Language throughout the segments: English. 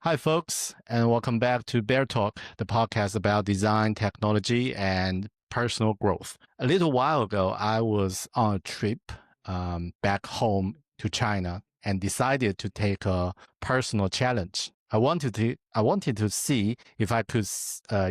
Hi, folks, and welcome back to BearTalk, the podcast about design, technology, and personal growth. A little while ago, I was on a trip back home to China and decided to take a personal challenge. I wanted to see if I could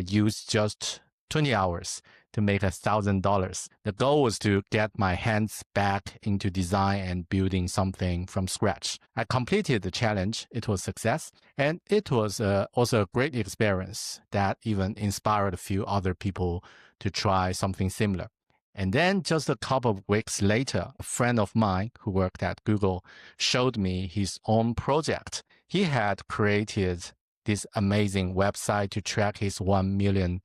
use just 20 hours to make $1,000. The goal was to get my hands back into design and building something from scratch. I completed the challenge. It was a success. And it was also a great experience that even inspired a few other people to try something similar. And then just a couple of weeks later, a friend of mine who worked at Google showed me his own project. He had created this amazing website to track his $1 million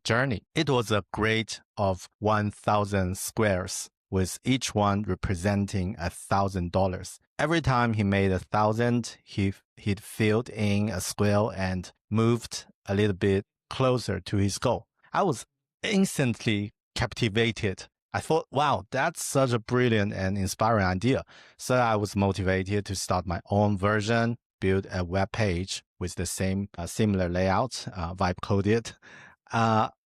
journey. It was a grid of 1,000 squares, with each one representing $1,000. Every time he made 1,000, he'd filled in a square and moved a little bit closer to his goal. I was instantly captivated. I thought, wow, that's such a brilliant and inspiring idea. So I was motivated to start my own version, build a web page with the same similar layout, vibe coded.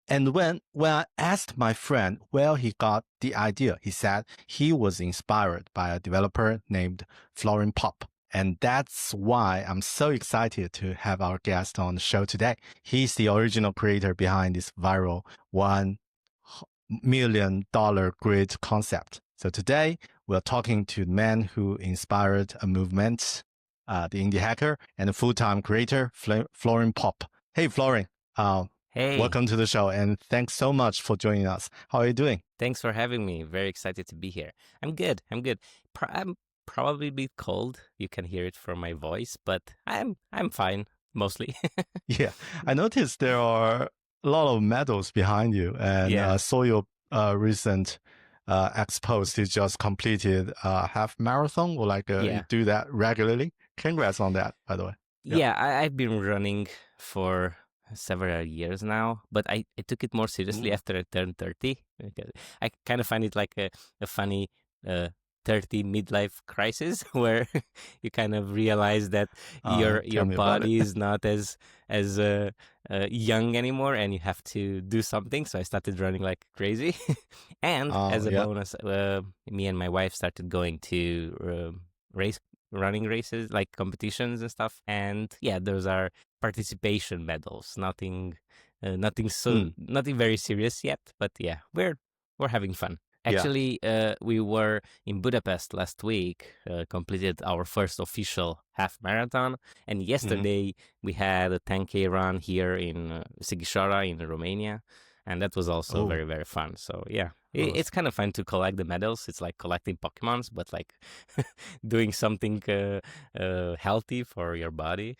And when I asked my friend where he got the idea, he said he was inspired by a developer named Florin Pop. And that's why I'm so excited to have our guest on the show today. He's the original creator behind this viral $1 million grid concept. So today we're talking to the man who inspired a movement, the indie hacker and a full-time creator, Florin Pop. Hey, Florin. Hey, Welcome to the show, and thanks so much for joining us. How are you doing? thanks for having me. Very excited to be here. I'm good. I'm probably a bit cold. You can hear it from my voice, but I'm fine mostly. Yeah, I noticed there are a lot of medals behind you, and Yeah. saw your recent ex post. You just completed a half marathon, or you Yeah. do that regularly. Congrats on that, by the way. Yeah. Yeah, I've been running for several years now, but I took it more seriously Ooh. after I turned 30. Because I kind of find it like a funny uh, 30 midlife crisis where you kind of realize that your Tell me about it. body is not as young anymore and you have to do something. So I started running like crazy. And as a Yeah. bonus, me and my wife started going to race running races, like competitions and stuff. And yeah, those are participation medals. Mm, Nothing very serious yet, but yeah, we're having fun. yeah. Actually, we were in Budapest last week, completed our first official half marathon, and Hmm. yesterday we had a 10K run here in Sighișoara in Romania, and that was also Oh, very, very fun. So yeah, oh, it's kind of fun to collect the medals. It's like collecting Pokemons, but like doing something healthy for your body.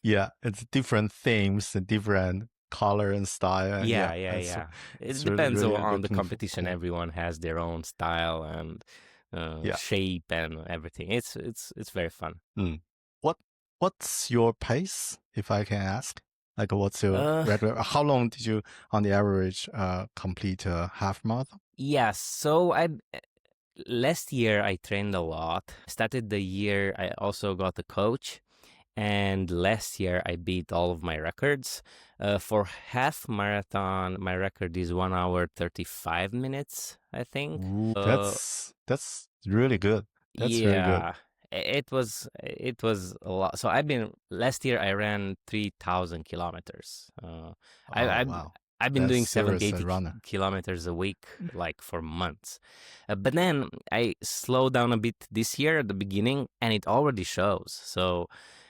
yeah. It's different themes and different color and style, and yeah, Yeah, yeah, yeah. It it's really depends really on the looking competition. cool. Everyone has their own style and Yeah. shape and everything. It's very fun. Mm. What what's your pace, if I can ask? Like, what's your Uh, regular? How long did you, on the average, complete a half marathon? yeah. So I last year I trained a lot. Started the year. I also got a coach. And last year I beat all of my records. For half marathon, my record is 1 hour 35 minutes, I think. Ooh, that's really good. That's really good. Yeah, it was a lot. So I've been last year I ran 3,000 kilometers. I Oh I've wow, I've been that's doing 70, serious 80 runner. kilometers a week like for months. But then I slowed down a bit this year at the beginning, and it already shows. So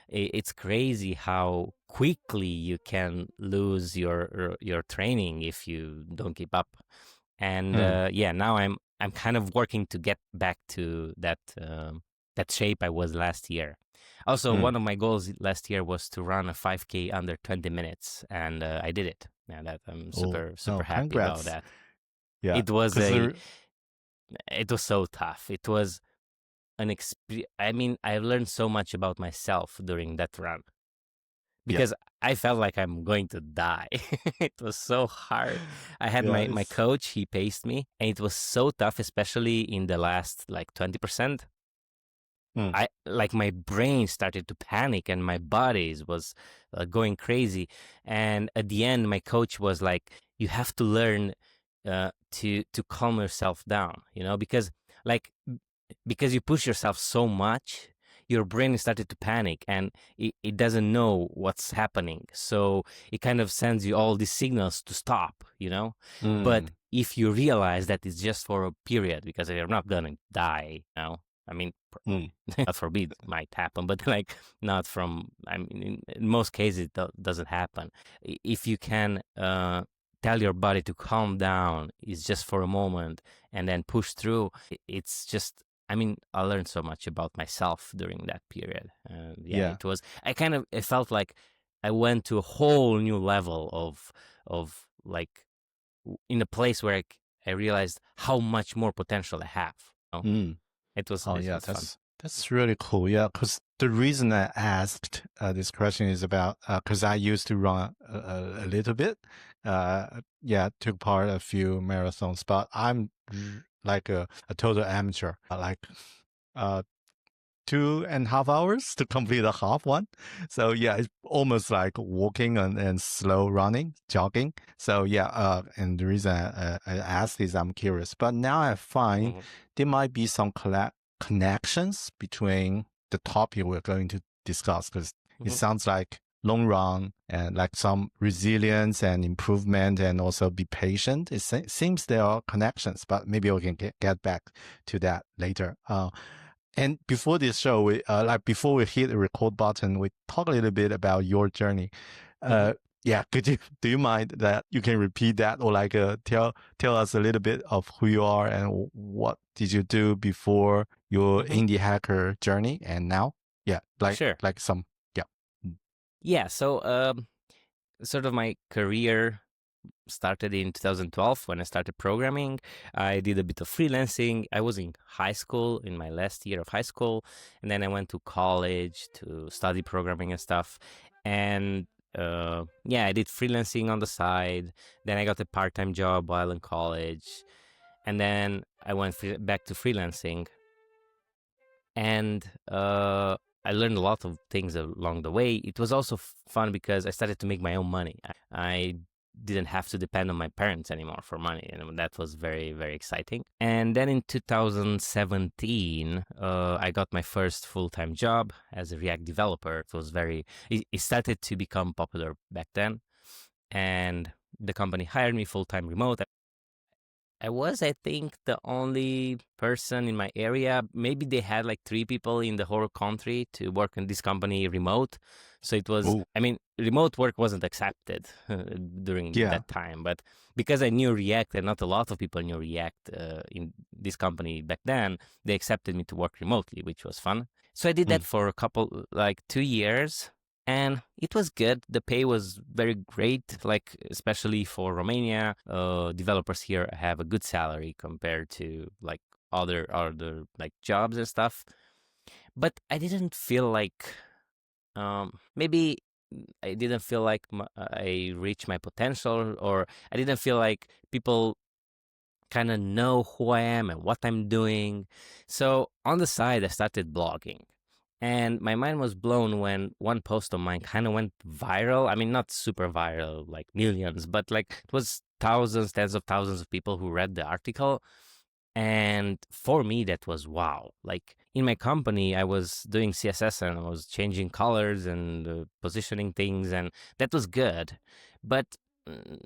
it's crazy how quickly you can lose your training if you don't keep up. And Hmm. yeah, now I'm kind of working to get back to that shape I was last year. Also, Hmm. one of my goals last year was to run a 5K under 20 minutes, and I did it. Yeah, that I'm Oh, super oh, happy about congrats. that. Yeah, It was because a it was so tough. It was an experience. I mean, I learned so much about myself during that run yeah, because I felt like I'm going to die. It was so hard. I had yeah, my coach, he paced me, and it was so tough, especially in the last like 20%. Mm, I like my brain started to panic and my body was going crazy. And at the end, my coach was like, "You have to learn to calm yourself down, because like because you push yourself so much, your brain started to panic and it doesn't know what's happening. So it kind of sends you all these signals to stop. But mm, if you realize that it's just for a period, because you're not going to die. I mean, mm, God forbid, might happen, but like not from, I mean, in most cases, it doesn't happen. If you can tell your body to calm down, it's just for a moment and then push through, it's just, I mean, I learned so much about myself during that period. And yeah, yeah. it felt like I went to a whole new level of like in a place where I realized how much more potential I have. Mm. Oh, It yeah, was fun. that's really cool. Yeah, because the reason I asked this question is about because I used to run a little bit. Yeah, took part a few marathons, but I'm like a total amateur. Like uh 2.5 hours to complete a half one. So yeah, it's almost like walking and slow running, jogging. So yeah, and the reason I asked is I'm curious. But now I find Hmm. there might be some connections between the topic we're going to discuss because it Hmm. sounds like long run and like some resilience and improvement and also be patient. It seems there are connections, but maybe we can get back to that later. And before this show, we like before we hit the record button, we talk a little bit about your journey. Hmm. Uh, yeah, could you do you mind that you can repeat that or like tell us a little bit of who you are and what did you do before your Hmm. indie hacker journey and now? Yeah, Sure. like some yeah. Mm, Yeah. So, sort of my career started in 2012 when I started programming. I did a bit of freelancing. I was in high school, in my last year of high school, and then I went to college to study programming and stuff. And yeah, I did freelancing on the side. Then I got a part-time job while in college, and then I went back to freelancing. And I learned a lot of things along the way. It was also fun because I started to make my own money. I didn't have to depend on my parents anymore for money, and that was very, very exciting. And then in 2017, I got my first full-time job as a React developer. It started to become popular back then, and the company hired me full-time remote. I was, I think, the only person in my area. Maybe they had like three people in the whole country to work in this company remote. So it was, oh I mean, remote work wasn't accepted during yeah. that time. But because I knew React and not a lot of people knew React in this company back then, they accepted me to work remotely, which was fun. So I did that Mm, for a couple, like 2 years, and it was good. The pay was very great, like especially for Romania. Developers here have a good salary compared to like other like jobs and stuff. But I didn't feel like maybe I didn't feel like I reached my potential, or I didn't feel like people kind of know who I am and what I'm doing. So on the side, I started blogging. And my mind was blown when one post of mine kind of went viral. I mean, not super viral, like millions, but like it was thousands, tens of thousands of people who read the article. And for me, that was wow. Like in my company, I was doing CSS and I was changing colors and positioning things, and that was good. But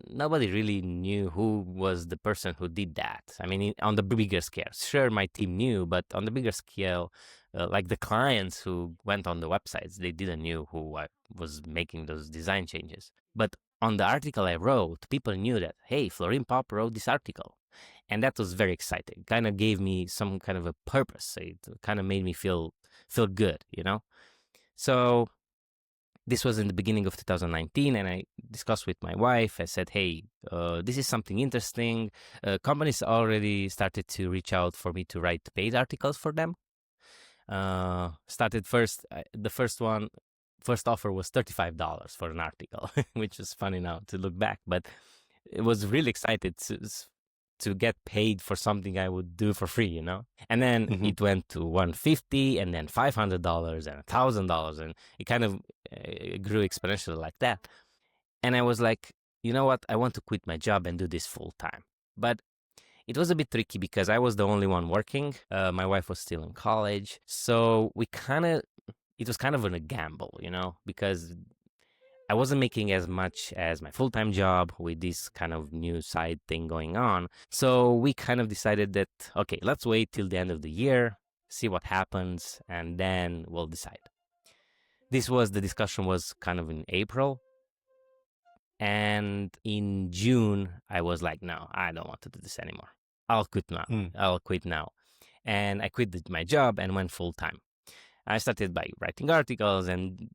nobody really knew who was the person who did that. I mean, on the bigger scale, sure, my team knew, but on the bigger scale, like the clients who went on the websites, they didn't knew who I was making those design changes. But on the article I wrote, people knew that, hey, Florin Pop wrote this article. And that was very exciting. Kind of gave me some kind of a purpose. It kind of made me feel good. So this was in the beginning of 2019, and I discussed with my wife. I said, "Hey, this is something interesting. Companies already started to reach out for me to write paid articles for them. Started first. The first offer was $35 for an article, which is funny now to look back, but it was really excited. to get paid for something I would do for free, And then Mm-hmm. it went to 150 and then $500 and $1,000, and it kind of grew exponentially like that. And I was like, you know what? I want to quit my job and do this full time. But it was a bit tricky because I was the only one working. My wife was still in college. So it was kind of a gamble, because I wasn't making as much as my full-time job with this kind of new side thing going on. So we kind of decided that, okay, let's wait till the end of the year, see what happens, and then we'll decide. The discussion was kind of in April. And in June, I was like, no, I don't want to do this anymore. I'll quit now. I'll quit now. And I quit my job and went full-time. I started by writing articles, and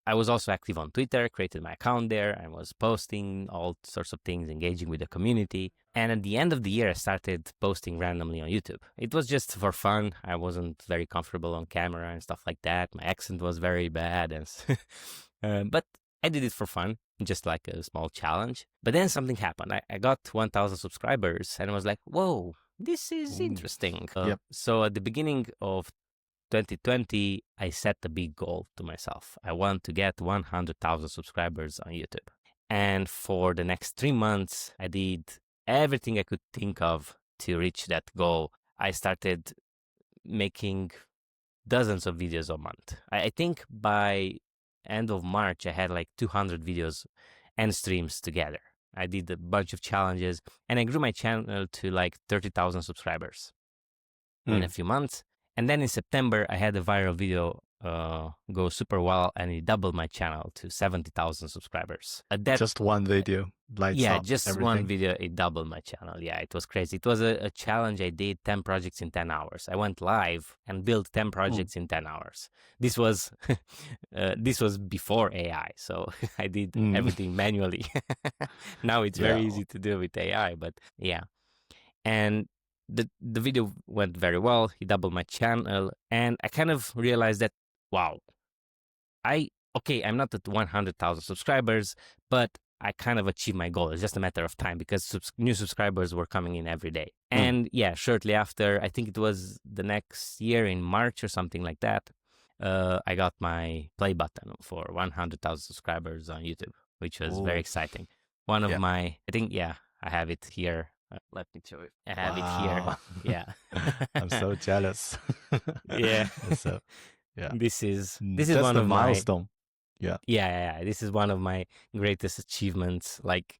I was also active on Twitter, created my account there, and was posting all sorts of things, engaging with the community. And at the end of the year, I started posting randomly on YouTube. It was just for fun. I wasn't very comfortable on camera and stuff like that. My accent was very bad, but I did it for fun, just like a small challenge. But then something happened. I got 1,000 subscribers, and I was like, whoa, this is interesting. Yep. So at the beginning of 2020, I set a big goal to myself. I want to get 100,000 subscribers on YouTube. And for the next 3 months, I did everything I could think of to reach that goal. I started making dozens of videos a month. I think by end of March, I had like 200 videos and streams together. I did a bunch of challenges, and I grew my channel to like 30,000 subscribers in a few months. And then in September, I had a viral video go super well, and it doubled my channel to 70,000 subscribers. Just one video lights up just everything. One video, it doubled my channel. Yeah, it was crazy. It was a challenge. I did 10 projects in 10 hours. I went live and built 10 projects in 10 hours. This was before AI, so I did everything manually. Now it's very easy to do with AI, but yeah. And the video went very well. He doubled my channel, and I kind of realized that, wow, I'm not at 100,000 subscribers, but I kind of achieved my goal. It's just a matter of time because new subscribers were coming in every day. And yeah, shortly after, I think it was the next year in March or something like that, I got my play button for 100,000 subscribers on YouTube, which was very exciting. One of my, I think, I have it here. Let me show it. I have it here. Yeah. I'm so jealous. Yeah. So, yeah. This is just one of milestone. Yeah. This is one of my greatest achievements. Like,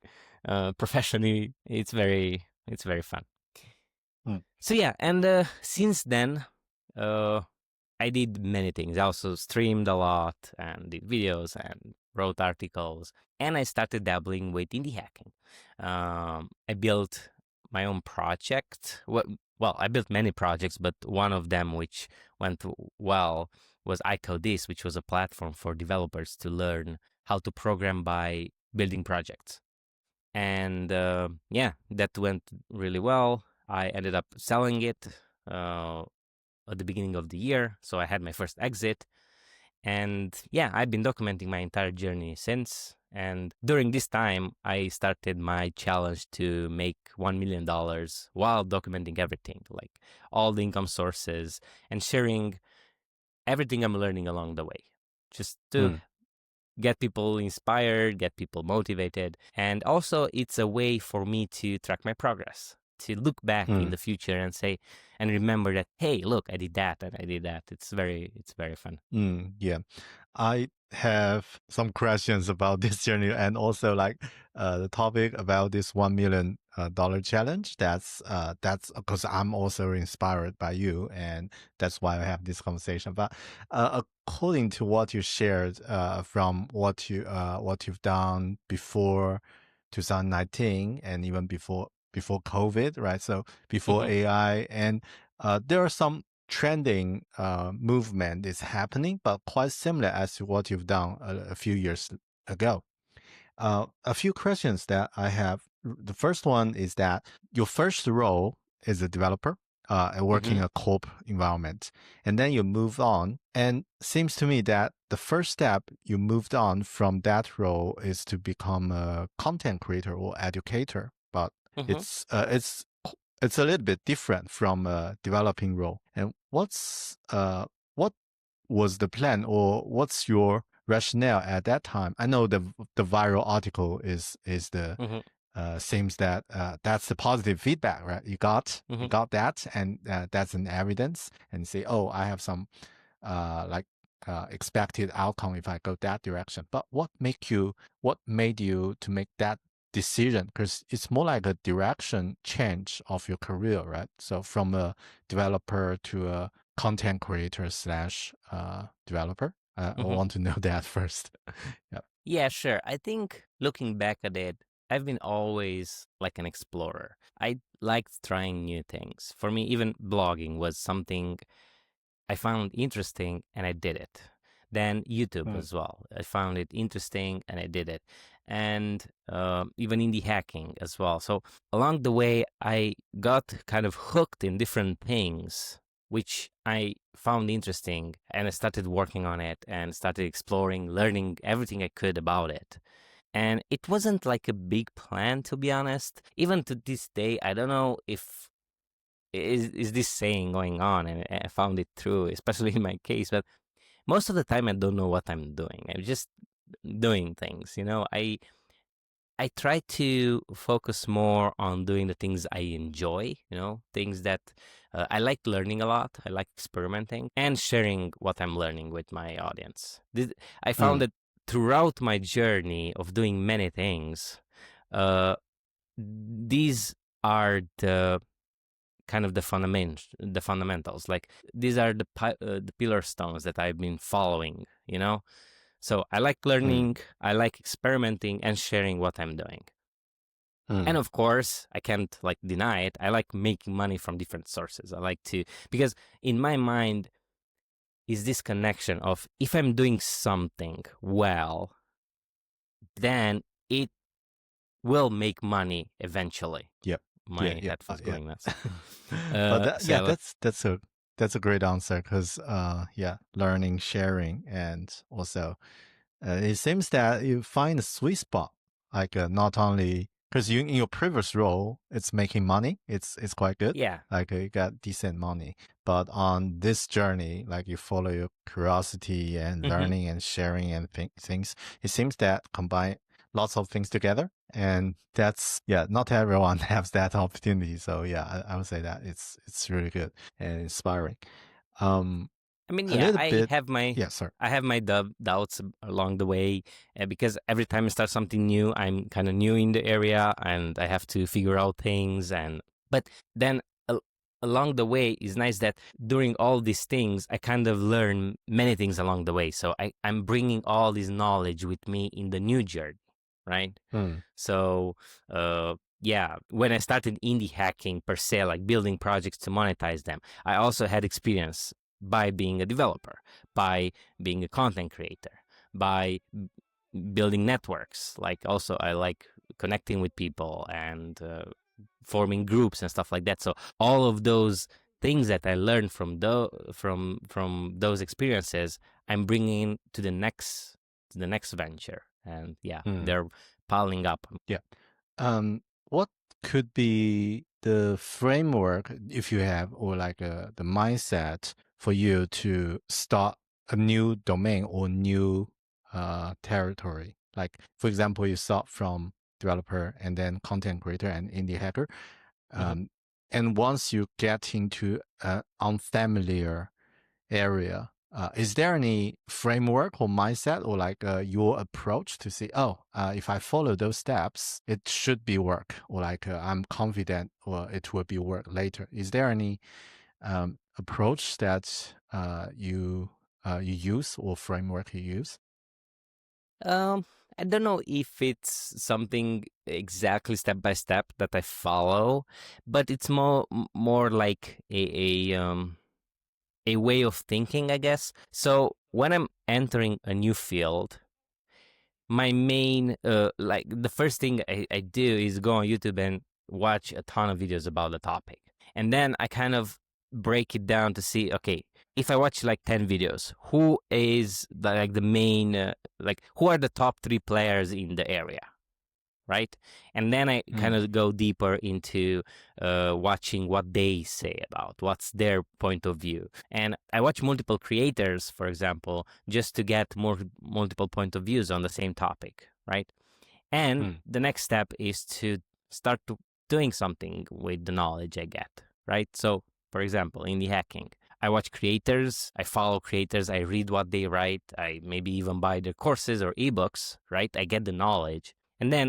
professionally, it's very fun. So yeah, and since then, I did many things. I also streamed a lot and did videos and wrote articles, and I started dabbling with indie hacking. I built my own project. Well, I built many projects, but one of them which went well was iCodeThis, which was a platform for developers to learn how to program by building projects. And that went really well. I ended up selling it at the beginning of the year, so I had my first exit. And yeah, I've been documenting my entire journey since. And during this time, I started my challenge to make $1 million while documenting everything, like all the income sources, and sharing everything I'm learning along the way, just to get people inspired, get people motivated. And also, it's a way for me to track my progress, to look back in the future and say, and remember that, hey, look, I did that and I did that. It's very fun. Yeah. I have some questions about this journey, and also like the topic about this $1 million challenge. That's because I'm also inspired by you, and that's why I have this conversation. But according to what you shared from what you've done before 2019 and even before COVID, right? So before AI, and there are some trending movement is happening, but quite similar as to what you've done a few years ago. A few questions that I have. The first one is that your first role is a developer working in a corp environment, and then you move on. And seems to me that the first step you moved on from that role is to become a content creator or educator. But it's it's a little bit different from a developing role. And what was the plan, or what's your rationale at that time? I know the viral article is the Hmm. seems that that's the positive feedback, right? You Hmm. got that, and that's an evidence, and say, oh, I have some like expected outcome if I go that direction. But what made you to make that decision? Because it's more like a direction change of your career, right? So from a developer to a content creator slash developer. I Hmm. want to know that first. Yeah. Yeah, sure. I think looking back at it, I've been always like an explorer. I liked trying new things. For me, even blogging was something I found interesting and I did it. Then YouTube Mm, as well. I found it interesting and I did it. And even indie hacking as well. So along the way, I got kind of hooked in different things, which I found interesting. And I started working on it and started exploring, learning everything I could about it. And it wasn't like a big plan, to be honest. Even to this day, I don't know if is this saying going on, and I found it true, especially in my case. But most of the time, I don't know what I'm doing. I'm just doing things. I try to focus more on doing the things I enjoy. Things that I like learning a lot. I like experimenting and sharing what I'm learning with my audience. I found mm, that throughout my journey of doing many things, uh, these are the fundamentals. Like these are the pillar stones that I've been following. So I like mm, learning, I like experimenting and sharing what I'm doing. And mm. of course, I can't like deny it. I like making money from different sources. I like to, because in my mind is this connection of if I'm doing something well, then it will make money eventually. Yep. Yeah, My yeah, headphones yeah. going nuts. But that, So yeah, I like, that's a great answer because yeah, learning, sharing, and also it seems that you find a sweet spot. Like not only because you in your previous role, it's making money, it's quite good. yeah. Like you got decent money, but on this journey, like you follow your curiosity and Hmm. learning and sharing and things. It seems that combine lots of things together, and that's yeah, not everyone has that opportunity. So yeah, I would say that it's really good and inspiring. Um, I mean, a yeah, little bit, yeah, sorry. I have my doubts along the way, because every time I start something new, I'm kind of new in the area and I have to figure out things. And but then along the way, it's nice that during all these things, I kind of learn many things along the way. So I'm bringing all this knowledge with me in the new journey, right? Mm, So yeah, when I started indie hacking per se, like building projects to monetize them, I also had experience by being a developer, by being a content creator, by building networks. Like also, I like connecting with people and forming groups and stuff like that. So all of those things that I learned from those experiences, I'm bringing to the next venture, and yeah, mm. they're piling up. Yeah. What could be the framework if you have, or like the mindset for you to start a new domain or new territory? Like, for example, you start from developer and then content creator and indie hacker. Hmm. Um, and once you get into an unfamiliar area, is there any framework or mindset or like your approach to say, oh, if I follow those steps, it should be work, or like I'm confident or it will be work later? Is there any approach that you use or framework you use? Um, I don't know if it's something exactly step by step that I follow, but it's more like a way of thinking, I guess. So when I'm entering a new field, my main like the first thing I do is go on YouTube and watch a ton of videos about the topic. And then I kind of break it down to see, okay, if I watch like 10 videos, who is the main like who are the top 3 players in the area, right? And then I kind Mm. of go deeper into watching what they say about what's their point of view. And I watch multiple creators, for example, just to get multiple point of views on the same topic, right? And Mm. the next step is to start doing something with the knowledge I get, right? So, for example, in the hacking, I watch creators, I follow creators, I read what they write, I maybe even buy their courses or ebooks, right? I get the knowledge. And then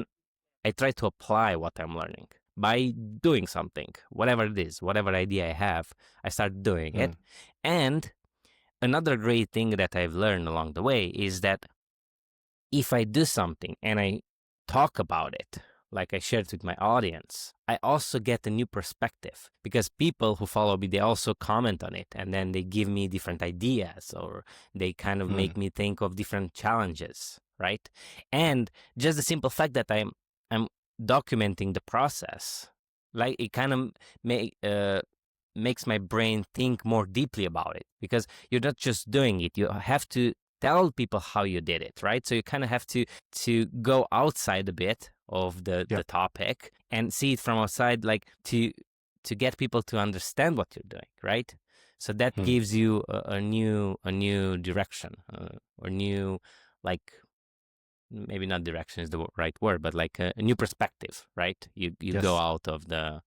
I try to apply what I'm learning by doing something, whatever it is, whatever idea I have, I start doing it. Mm. And another great thing that I've learned along the way is that if I do something and I talk about it, like I shared with my audience, I also get a new perspective because people who follow me, they also comment on it and then they give me different ideas or they kind of Mm. make me think of different challenges, right? And just the simple fact that I'm documenting the process, like it kind of makes my brain think more deeply about it because you're not just doing it, you have to tell people how you did it, right? So you kind of have to go outside a bit of the Yep. topic and see it from outside, like to get people to understand what you're doing, right? So that Mm. gives you a new direction, or new, like, maybe not direction is the right word, but like a new perspective, right? You go Yes. out of the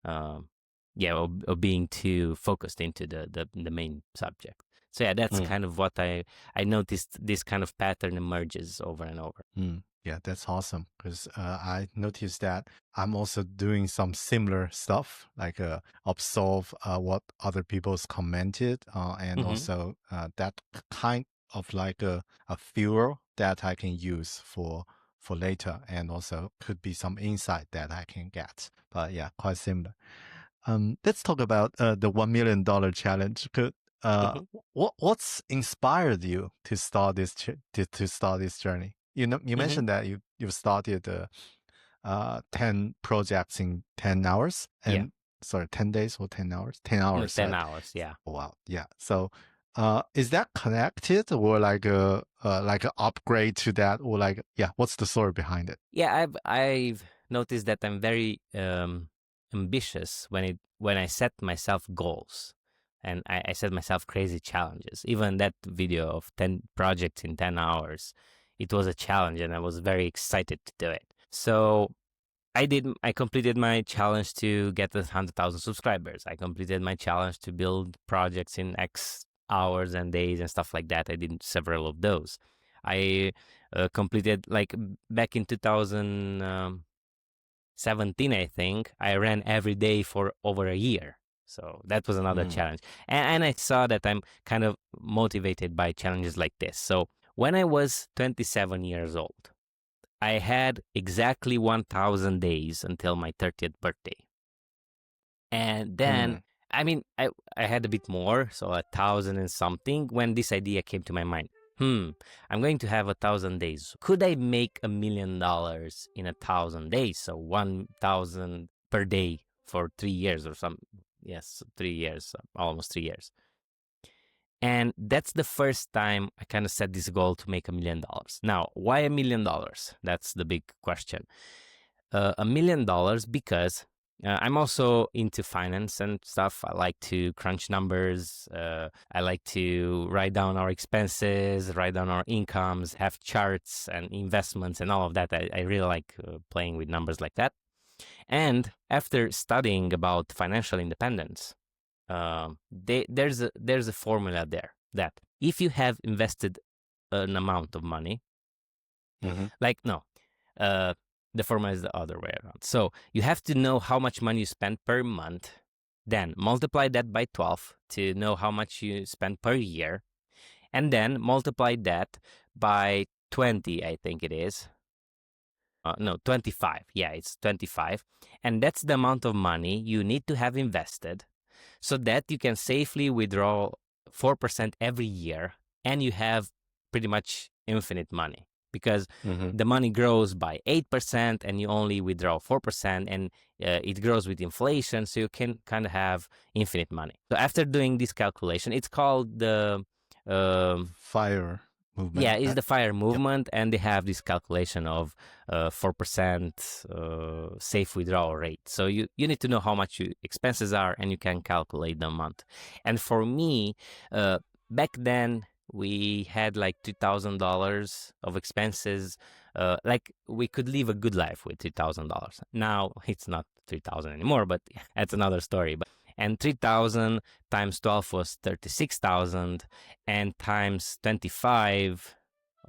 um, yeah, or being too focused into the main subject. So yeah, that's Mm. kind of what I noticed. This kind of pattern emerges over and over. Mm. Yeah, that's awesome because I noticed that I'm also doing some similar stuff, like observe what other people's commented, and Mm-hmm. also that kind of like a fuel that I can use for later, and also could be some insight that I can get. But yeah, quite similar. Let's talk about the $1 million challenge. Uh, Mm-hmm. what's inspired you to start this to start this journey? You Mm-hmm. mentioned that you've started 10 projects in 10 hours, Yeah, and sorry, 10 days or 10 hours? 10 no, hours, 10 right? hours. Yeah. Oh, wow, yeah. So, is that connected or like a upgrade to that, or like, yeah, what's the story behind it? Yeah, I've noticed that I'm very ambitious when I set myself goals, and I set myself crazy challenges. Even that video of 10 projects in 10 hours, it was a challenge, and I was very excited to do it. So I completed my challenge to get 100,000 subscribers. I completed my challenge to build projects in X hours and days and stuff like that. I did several of those. I completed, like, back in 2017, I think I ran every day for over a year. So that was another Mm. challenge. And I saw that I'm kind of motivated by challenges like this. So when I was 27 years old, I had exactly 1,000 days until my 30th birthday. And then, Mm. I mean, I had a bit more, so 1,000 and something, when this idea came to my mind. I'm going to have 1,000 days. Could I make $1 million in 1,000 days? So 1,000 per day for 3 years or some, yes, 3 years, almost 3 years. And that's the first time I kind of set this goal to make $1 million. Now, why $1 million? That's the big question. $1 million because I'm also into finance and stuff. I like to crunch numbers. I like to write down our expenses, write down our incomes, have charts and investments and all of that. I really like playing with numbers like that. And after studying about financial independence, there's a formula there that if you have invested an amount of money, Mm-hmm. like, no, uh, the formula is the other way around. So you have to know how much money you spend per month, then multiply that by 12 to know how much you spend per year, and then multiply that by 20, I think it is. No, 25. Yeah, it's 25. And that's the amount of money you need to have invested so that you can safely withdraw 4% every year, and you have pretty much infinite money because Mm-hmm. the money grows by 8% and you only withdraw 4%, and it grows with inflation, so you can kind of have infinite money. So after doing this calculation, it's called the Fire. movement. Yeah, it's the fire Yep. movement, and they have this calculation of 4% safe withdrawal rate. So you need to know how much your expenses are, and you can calculate the amount. And for me, uh, back then we had like $2,000 of expenses. Like we could live a good life with $3,000. Now it's not 3,000 anymore, but that's another story. And 3,000 times 12 was 36,000, and times 25,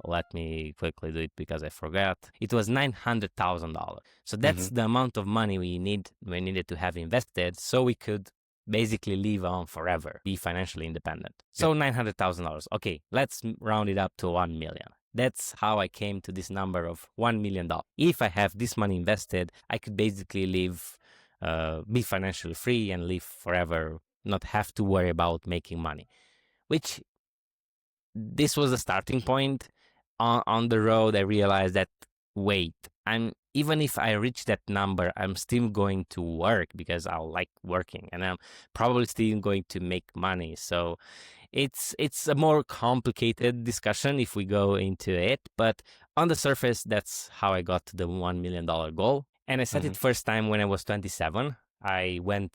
let me quickly do it because I forgot, it was $900,000. So that's Hmm. the amount of money we needed to have invested so we could basically live on forever, be financially independent. Yep. So $900,000. Okay, let's round it up to 1 million. That's how I came to this number of $1 million. If I have this money invested, I could basically live, be financially free and live forever, not have to worry about making money, which this was the starting point. On the road, I realized that, wait, I'm even if I reach that number, I'm still going to work because I like working, and I'm probably still going to make money. So it's a more complicated discussion if we go into it, but on the surface, that's how I got to the $1 million goal. And I set Hmm. it first time when I was 27. I went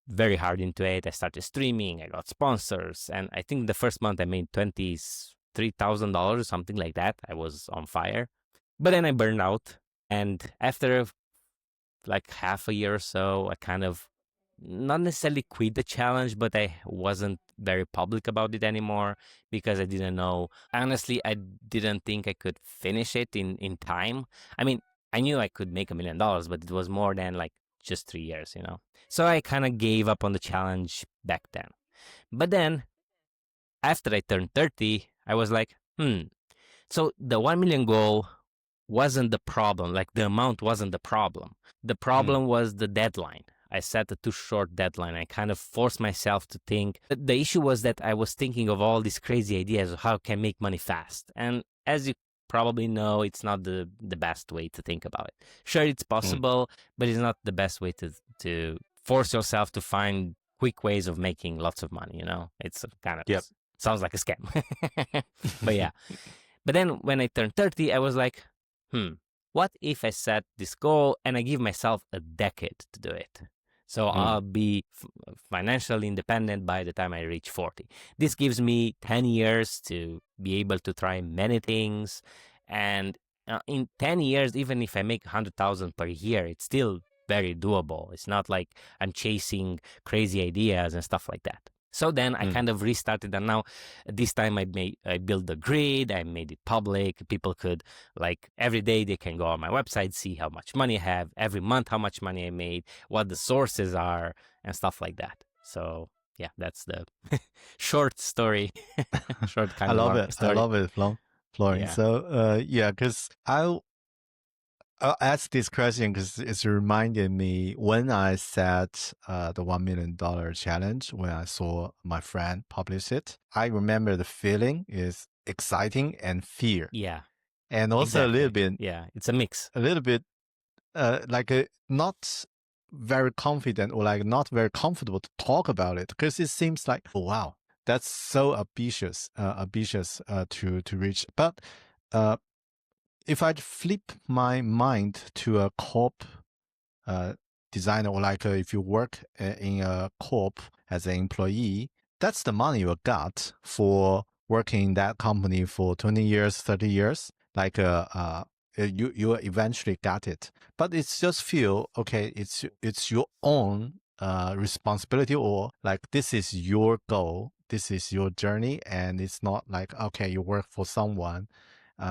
very hard into it. I started streaming, I got sponsors, and I think the first month I made $23,000, something like that. I was on fire. But then I burned out. And after like half a year or so, I kind of not necessarily quit the challenge, but I wasn't very public about it anymore because I didn't know. Honestly, I didn't think I could finish it in time. I mean, I knew I could make $1 million, but it was more than like just 3 years, you know? So I kind of gave up on the challenge back then. But then after I turned 30, I was like, so the 1 million goal wasn't the problem. Like the amount wasn't the problem. The Mm. problem was the deadline. I set a too short deadline. I kind of forced myself to think. The issue was that I was thinking of all these crazy ideas of how I can make money fast. And as you probably know, it's not the best way to think about it. Sure, it's Mm. possible, but it's not the best way to force yourself to find quick ways of making lots of money, you know? It's kind of Yep. sounds like a scam. But yeah. But then when I turned 30, I was like, what if I set this goal and I give myself a decade to do it? So Mm. I'll be financially independent by the time I reach 40. This gives me 10 years to be able to try many things. And in 10 years, even if I make 100,000 per year, it's still very doable. It's not like I'm chasing crazy ideas and stuff like that. So then I Mm. kind of restarted, and now this time I built the grid. I made it public. People could, like, every day they can go on my website, see how much money I have, every month how much money I made, what the sources are, and stuff like that. So yeah, that's the short story, short I kind of love long it. I story. love it, Florin. Yeah, So, yeah, because I'll ask this question because it's reminding me when I set the $1 million challenge, when I saw my friend publish it, I remember the feeling is exciting and fear. yeah, And also exactly. Yeah, it's a mix. a little bit like not very confident or like not very comfortable to talk about it because it seems like, oh, wow, that's so ambitious to reach. But uh, if I flip my mind to a corp uh, designer, or like if you work in a corp as an employee, that's the money you got for working in that company for 20 years, 30 years. Like you eventually got it, but it's just feel okay. It's your own responsibility, or like this is your goal, this is your journey, and it's not like okay you work for someone.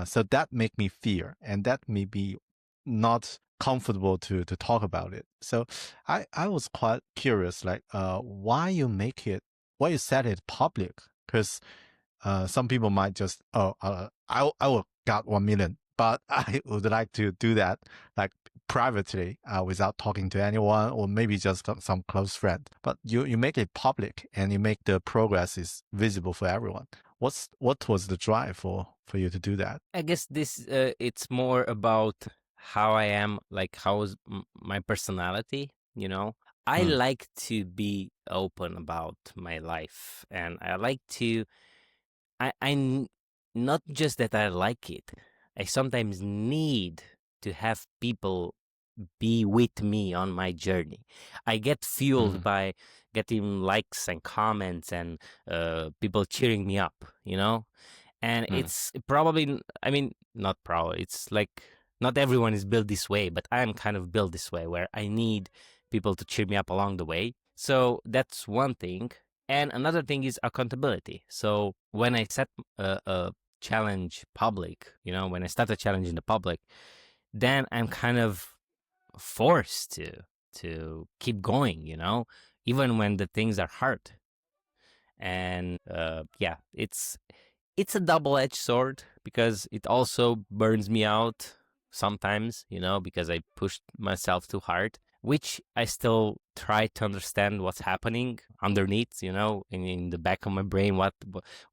So that make me fear, and that may be not comfortable to talk about it. So I was quite curious, like why you make it, why you set it public? Because some people might just I will got 1 million, but I would like to do that like privately without talking to anyone, or maybe just some close friend. But you make it public and you make the progress is visible for everyone. What was the drive for you to do that? I guess this it's more about how I am, like how's my personality, you know. I Mm. like to be open about my life, and I like to I not just that I like it, I sometimes need to have people be with me on my journey. I get fueled Mm, by getting likes and comments and people cheering me up, you know? And mm, it's probably, I mean, not probably, it's like not everyone is built this way, but I'm kind of built this way where I need people to cheer me up along the way. So that's one thing. And another thing is accountability. So when I set a challenge public, you know, when I start a challenge in the public, then I'm kind of forced to keep going, you know, even when the things are hard. And yeah, it's a double-edged sword because it also burns me out sometimes, you know, because I pushed myself too hard, which I still try to understand what's happening underneath, you know, in the back of my brain,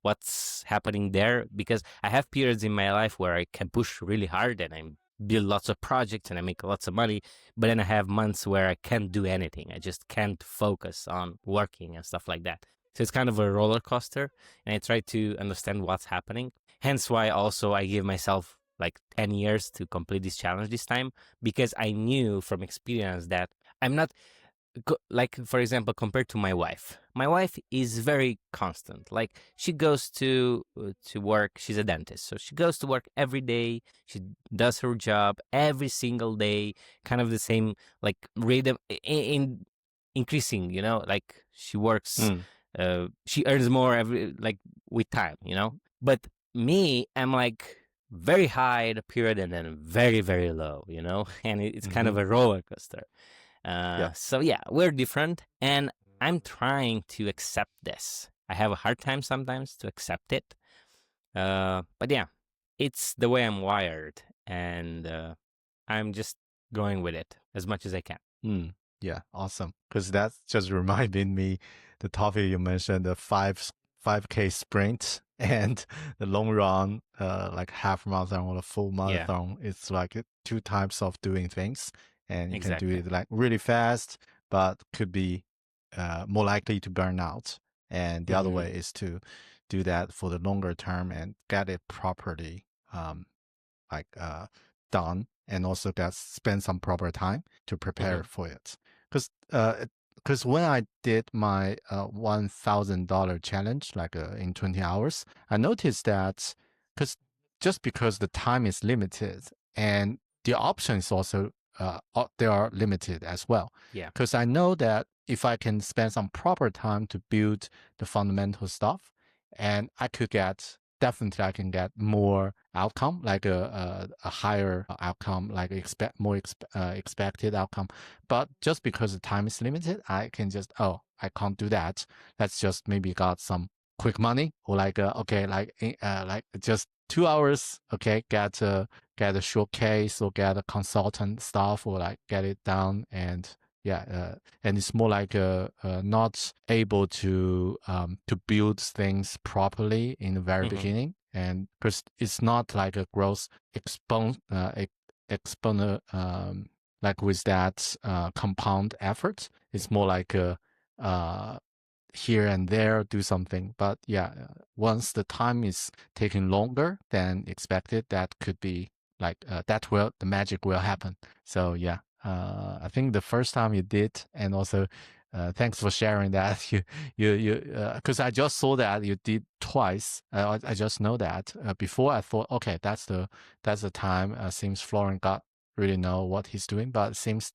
what's happening there, because I have periods in my life where I can push really hard and I build lots of projects and I make lots of money, but then I have months where I can't do anything. I just can't focus on working and stuff like that. So it's kind of a roller coaster, and I try to understand what's happening. Hence why also I give myself like 10 years to complete this challenge this time, because I knew from experience that I'm not like, for example, compared to my wife. My wife is very constant. Like, she goes to work. She's a dentist, so she goes to work every day. She does her job every single day, kind of the same like rhythm in increasing, you know, like she works, mm, she earns more every, like, with time, you know. But me, I'm like very high at a period and then very, very low, you know. And it's kind mm-hmm. of a roller coaster. Yeah. So yeah, we're different, and I'm trying to accept this. I have a hard time sometimes to accept it, but yeah, it's the way I'm wired, and I'm just going with it as much as I can. Mm, yeah, awesome. Because that's just reminding me the topic you mentioned, the 5K sprint and the long run, like half marathon or a full Yeah, marathon. It's like two types of doing things, and you can do exactly. it like really fast, but could be more likely to burn out. And the other Hmm. way is to do that for the longer term and get it properly. Like done, and also get spend some proper time to prepare Hmm. for it. Because when I did my $1,000 challenge, like in 20 hours, I noticed that because just because the time is limited and the options also they are limited as well. Yeah. Because I know that if I can spend some proper time to build the fundamental stuff, and I could get definitely I can get more outcome, like a higher outcome, like expected outcome. But just because the time is limited, I can just I can't do that. Let's just maybe got some quick money or like okay like just 2 hours. Okay, get a showcase or get a consultant stuff or like get it done and yeah, and it's more like not able to build things properly in the very Hmm. beginning, and because it's not like a growth exponent like with that compound effort. It's more like a here and there do something, but yeah, once the time is taking longer than expected, that could be like that will the magic will happen. So yeah, I think the first time you did, and also thanks for sharing that. You because I just saw that you did twice. I just know that. Before I thought, okay, that's the time. Seems Florin got really know what he's doing, but it seems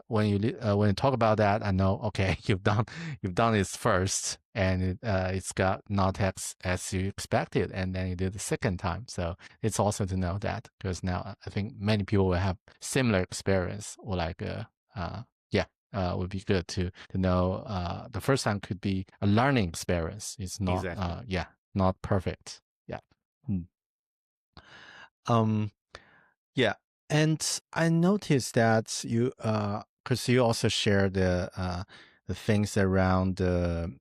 when you talk about that, I know okay, you've done it first, and it's got not as you expected, and then you did the second time. So it's also to know that, because now I think many people will have similar experience, or like yeah, would be good to know the first time could be a learning experience. It's not Exactly. yeah, not perfect. Yeah. Mm. Um yeah, and I noticed that you because you also share the things around the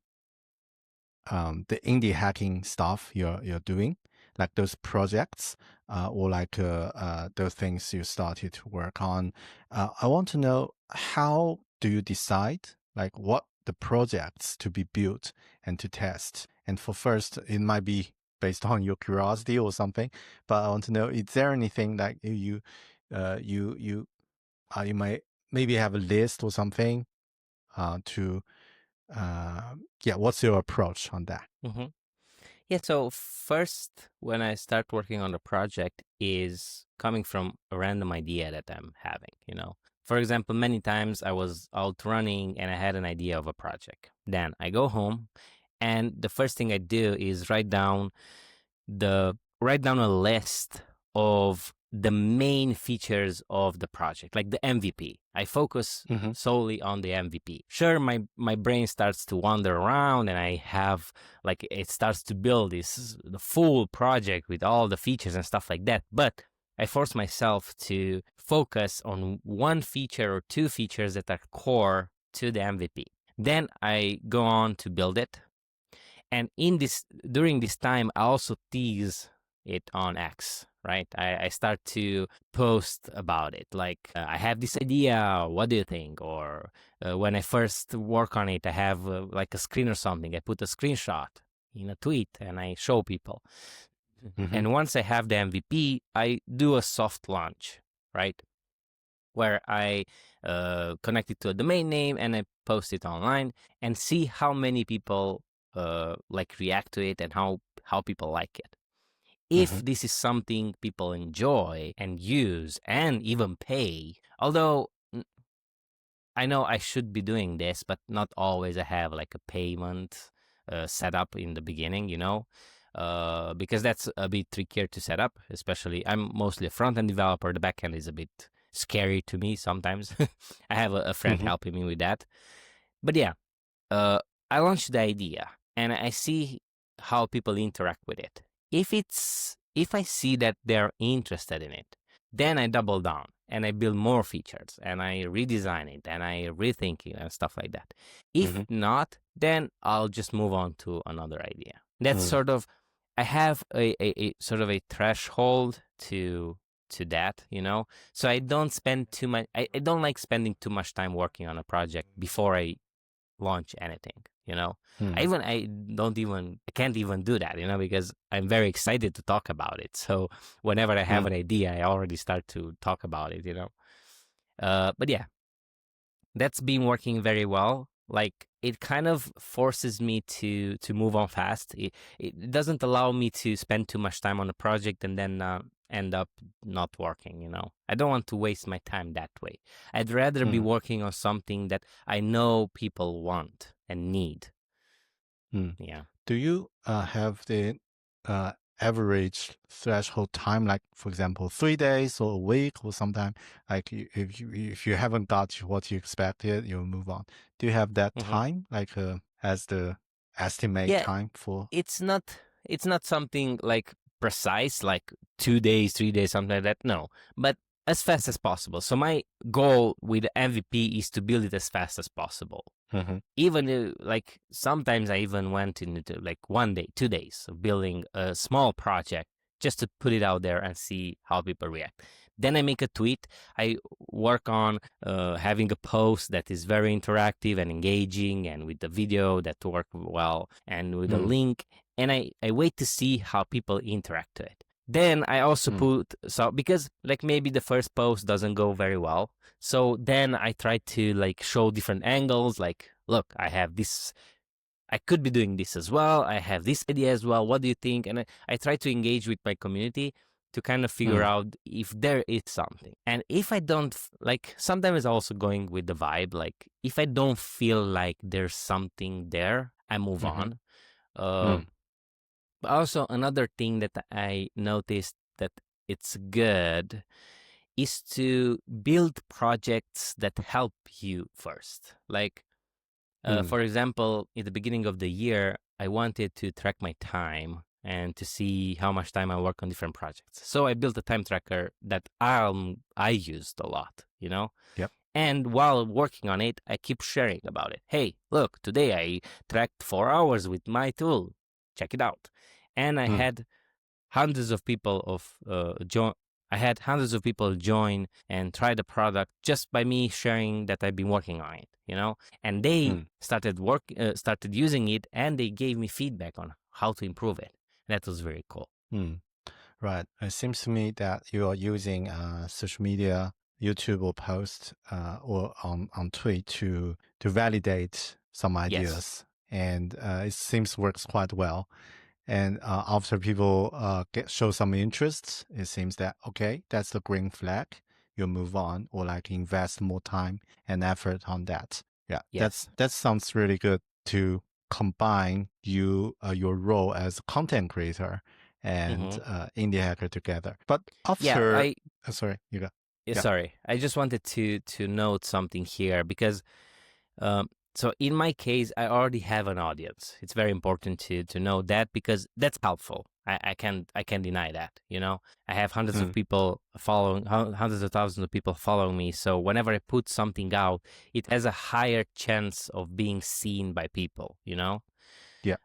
indie hacking stuff you're doing, like those projects, or like those things you started to work on. I want to know, how do you decide like what the projects to be built and to test? And for first, it might be based on your curiosity or something. But I want to know, is there anything that you might maybe have a list or something to yeah, what's your approach on that? Mm-hmm. Yeah, so first, when I start working on a project, is coming from a random idea that I'm having, you know. For example, many times I was out running and I had an idea of a project. Then I go home, and the first thing I do is write down a list of the main features of the project, like the MVP. I focus Mm-hmm. solely on the MVP. Sure, my brain starts to wander around, and I have like it starts to build the full project with all the features and stuff like that. But I force myself to focus on one feature or two features that are core to the MVP. Then I go on to build it. And during this time, I also tease it on X, right? I start to post about it, like I have this idea, what do you think? Or when I first work on it, I have like a screen or something, I put a screenshot in a tweet and I show people. Mm-hmm. And once I have the MVP, I do a soft launch, right? Where I connect it to a domain name and I post it online and see how many people like react to it and how people like it. If Mm-hmm. this is something people enjoy and use and even pay, although I know I should be doing this, but not always I have like a payment set up in the beginning, you know, because that's a bit trickier to set up, especially I'm mostly a front-end developer. The back-end is a bit scary to me sometimes. I have a friend Mm-hmm. helping me with that. But yeah, uh, I launched the idea and I see how people interact with it. If I see that they're interested in it, then I double down and I build more features and I redesign it and I rethink it and stuff like that. If Mm-hmm. not, then I'll just move on to another idea. That's Mm. sort of I have a sort of a threshold to that, you know. So I don't spend too much. I don't like spending too much time working on a project before I launch anything, you know. Mm. I can't even do that, you know, because I'm very excited to talk about it. So whenever I have Mm. an idea, I already start to talk about it, you know. But yeah, that's been working very well. Like it kind of forces me to move on fast. It doesn't allow me to spend too much time on a project and then end up not working, you know. I don't want to waste my time that way. I'd rather be Mm. working on something that I know people want and need. Mm. Yeah. Do you have the uh, average threshold time, like for example, 3 days or a week or sometime? Like if you haven't got what you expected, you'll move on. Do you have that Hmm. time, like as the estimate Yeah, time for? it's not it's not something like precise, like 2 days, 3 days, something like that. No, but as fast as possible. So my goal with the MVP is to build it as fast as possible. Mm-hmm. Even like sometimes I even went into like 1 day, 2 days of building a small project just to put it out there and see how people react. Then I make a tweet. I work on having a post that is very interactive and engaging, and with the video that work well, and with a Mm. link. And I wait to see how people interact to it. Then I also Mm. put so because like maybe the first post doesn't go very well, so then I try to like show different angles, like, look, I have this, I could be doing this as well. I have this idea as well. What do you think? And I try to engage with my community to kind of figure Mm. out if there is something. And if I don't, like, sometimes also going with the vibe, like, if I don't feel like there's something there, I move Mm-hmm. on. Uh, Mm. but also, another thing that I noticed that it's good is to build projects that help you first. Like, Mm. for example, in the beginning of the year, I wanted to track my time and to see how much time I work on different projects. So I built a time tracker that I used a lot, you know? Yep. And while working on it, I keep sharing about it. Hey, look, today I tracked 4 hours with my tool. Check it out. And Mm. hundreds of people of join. I had hundreds of people join and try the product just by me sharing that I've been working on it, you know. And they Mm. started using it, and they gave me feedback on how to improve it. That was very cool. Right. It seems to me that you are using social media, YouTube or post or on tweet to validate some Yes. ideas, and it seems works quite well. And after people show some interest, it seems that okay, that's the green flag. You move on or like invest more time and effort on that. Yeah, Yes. that sounds really good to combine your role as a content creator and Mm-hmm. indie hacker together. But Yeah, after, sorry, you go. Yeah. sorry. I just wanted to note something here because Um, so in my case, I already have an audience. It's very important to know that because that's helpful. I can't deny that. I have hundreds of Mm, people following, hundreds of thousands of people following me. So whenever I put something out, it has a higher chance of being seen by people. yeah.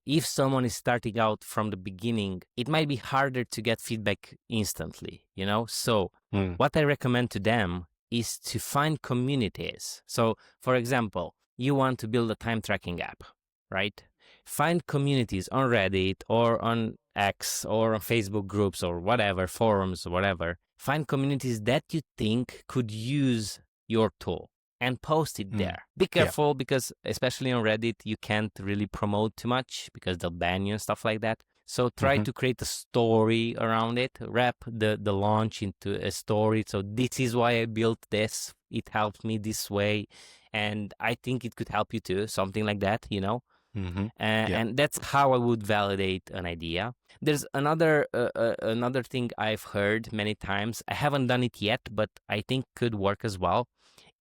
If someone is starting out from the beginning, it might be harder to get feedback instantly. So Mm, what I recommend to them is to find communities. So, for example, you want to build a time tracking app, right? Find communities on Reddit or on X or on Facebook groups or whatever, forums or whatever. Find communities that you think could use your tool and post it mm, there. Be yeah. careful because, especially on Reddit, you can't really promote too much because they'll ban you and stuff like that. So try Hmm. to create a story around it, wrap the launch into a story. So this is why I built this. It helped me this way. And I think it could help you too, something like that. Hmm. Yeah. And that's how I would validate an idea. There's another thing I've heard many times. I haven't done it yet, but I think could work as well.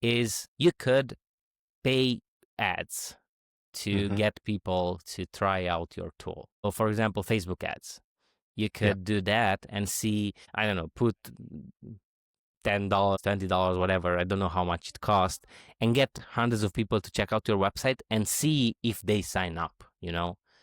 Is you could pay ads to Hmm. get people to try out your tool. So, for example, Facebook ads. You Yeah. could do that and see, I don't know, put $10, $20, whatever. I don't know how much it costs, and get hundreds of people to check out your website and see if they sign up.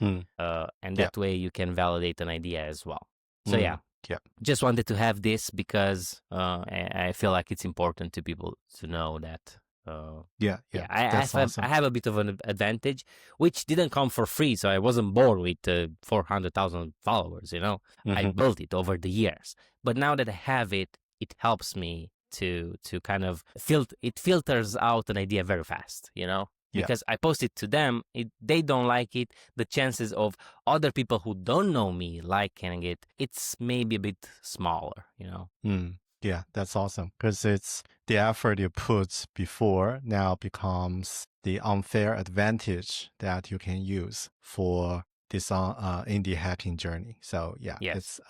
Mm, And yeah. that way you can validate an idea as well. So, yeah, Mm, yeah. just wanted to have this because I feel like it's important to people to know that. Yeah. Yeah, Yeah. That's I awesome. have a bit of an advantage, which didn't come for free. So I wasn't born with 400,000 followers. I Hmm. built it over the years. But now that I have it, it helps me to kind of filters out an idea very fast. Yeah. Because I post it to them, they don't like it. The chances of other people who don't know me liking it, it's maybe a bit smaller. Mm, yeah. That's awesome because it's the effort you put before now becomes the unfair advantage that you can use for this indie hacking journey. So Yes.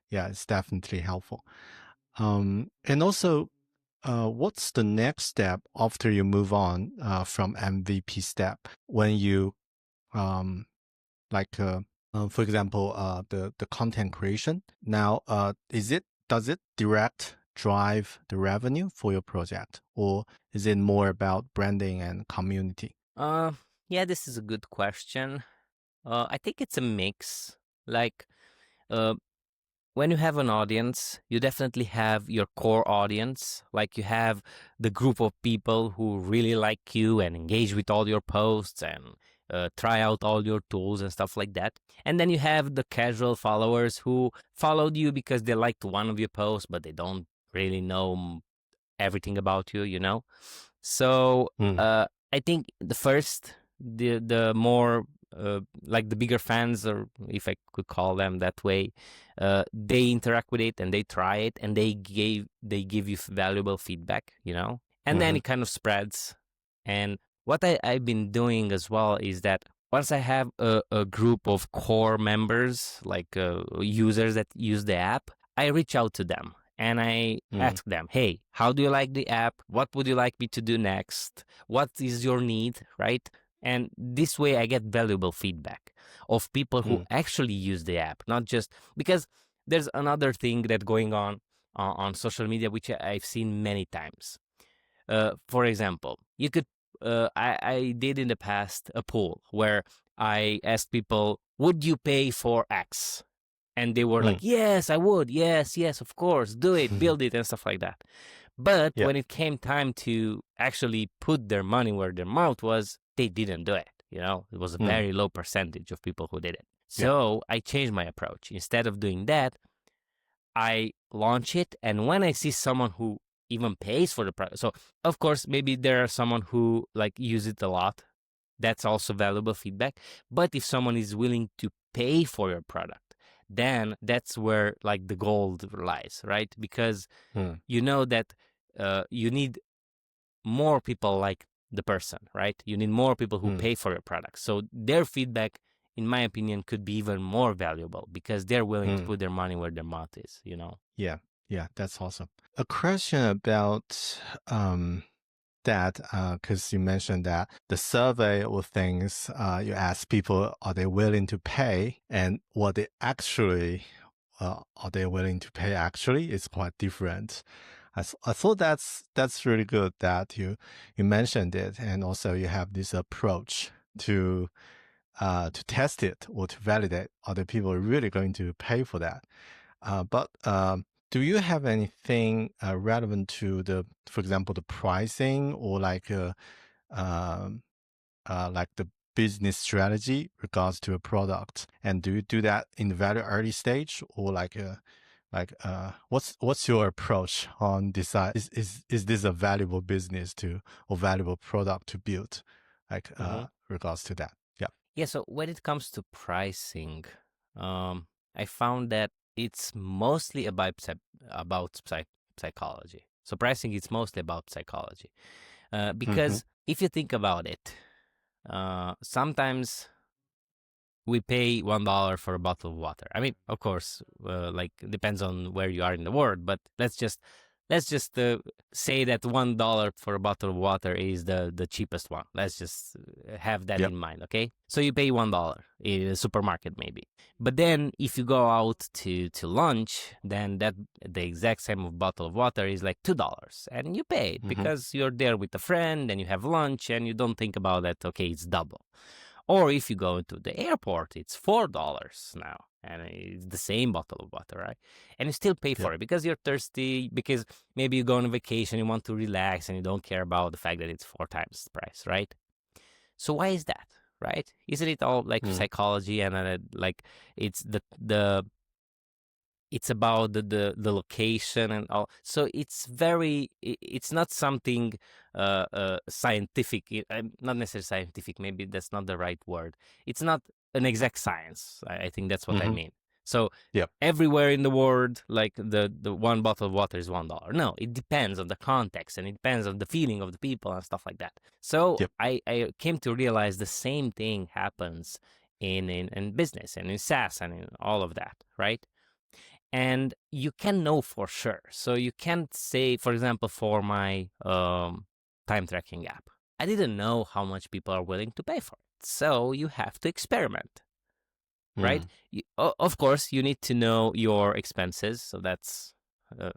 yeah, it's definitely helpful. And also, what's the next step after you move on from MVP step when you um, like for example the content creation now does it direct drive the revenue for your project or is it more about branding and community? Uh, yeah, this is a good question. I think it's a mix. Like, uh, when you have an audience, you definitely have your core audience. Like, you have the group of people who really like you and engage with all your posts and try out all your tools and stuff like that. And then you have the casual followers who followed you because they liked one of your posts, but they don't really know everything about you. So Mm, I think the more like the bigger fans, or if I could call them that way, they interact with it and they try it and they give you valuable feedback, and then mm-hmm, it kind of spreads. And what I've been doing as well is that once I have a group of core members, like users that use the app, I reach out to them and I mm, ask them, hey, how do you like the app? What would you like me to do next? What is your need, right? And this way I get valuable feedback of people who mm, actually use the app, not just because there's another thing that going on social media, which I've seen many times. For example, you could, I did in the past a poll where I asked people, would you pay for X? And they were like, mm. yes, I would. Yes, yes, of course. Do it, build it, and stuff like that. But Yeah. when it came time to actually put their money where their mouth was, they didn't do it. It was a Mm, very low percentage of people who did it. Yeah. So I changed my approach. Instead of doing that, I launch it, and when I see someone who even pays for the product, so of course maybe there are someone who like use it a lot. That's also valuable feedback. But if someone is willing to pay for your product, then that's where like the gold lies, right? Because Mm, you know that you need more people like the person, right? You need more people who mm, pay for your product. So their feedback, in my opinion, could be even more valuable because they're willing to mm. put their money where their mouth is, you know? Yeah. Yeah. That's awesome. A question about that, because you mentioned that the survey or things, you ask people, are they willing to pay? And what they actually, are they willing to pay actually is quite different. I thought that's really good that you mentioned it, and also you have this approach to test it or to validate other people are really going to pay for that. But do you have anything relevant to the, for example, the pricing or um, like the business strategy regards to a product? And do you do that in the very early stage, or what's your approach on decide is this a valuable business to or valuable product to build, Mm-hmm. regards to that? Yeah. Yeah, so when it comes to pricing, I found that it's mostly about psychology. So pricing is mostly about psychology, Mm-hmm. because if you think about it, sometimes we pay $1 for a bottle of water. I mean, of course, like depends on where you are in the world, but let's just say that $1 for a bottle of water is the cheapest one. Let's just have that Yep. in mind, okay? So you pay $1 in a supermarket maybe, but then if you go out to lunch, then that the exact same bottle of water is like $2, and you pay it Mm-hmm. because you're there with a friend and you have lunch and you don't think about that. Okay, it's double. Or if you go to the airport, it's $4 now, and it's the same bottle of water, right? And you still pay Yep. for it because you're thirsty, because maybe you go on a vacation, you want to relax, and you don't care about the fact that it's 4 times the price, right? So why is that, right? Isn't it all like Mm. psychology and like it's the it's about the location and all, so it's not something scientific, not necessarily scientific, maybe that's not the right word. It's not an exact science. I think that's what I Mm-hmm. mean. So Yep. everywhere in the world, like the one bottle of water is $1. No, it depends on the context and it depends on the feeling of the people and stuff like that. So Yep. I came to realize the same thing happens in business and in SaaS and in all of that, right? And you can know for sure. So you can't say, for example, for my time tracking app, I didn't know how much people are willing to pay for it. So you have to experiment, right? Mm. Of course, you need to know your expenses. So that's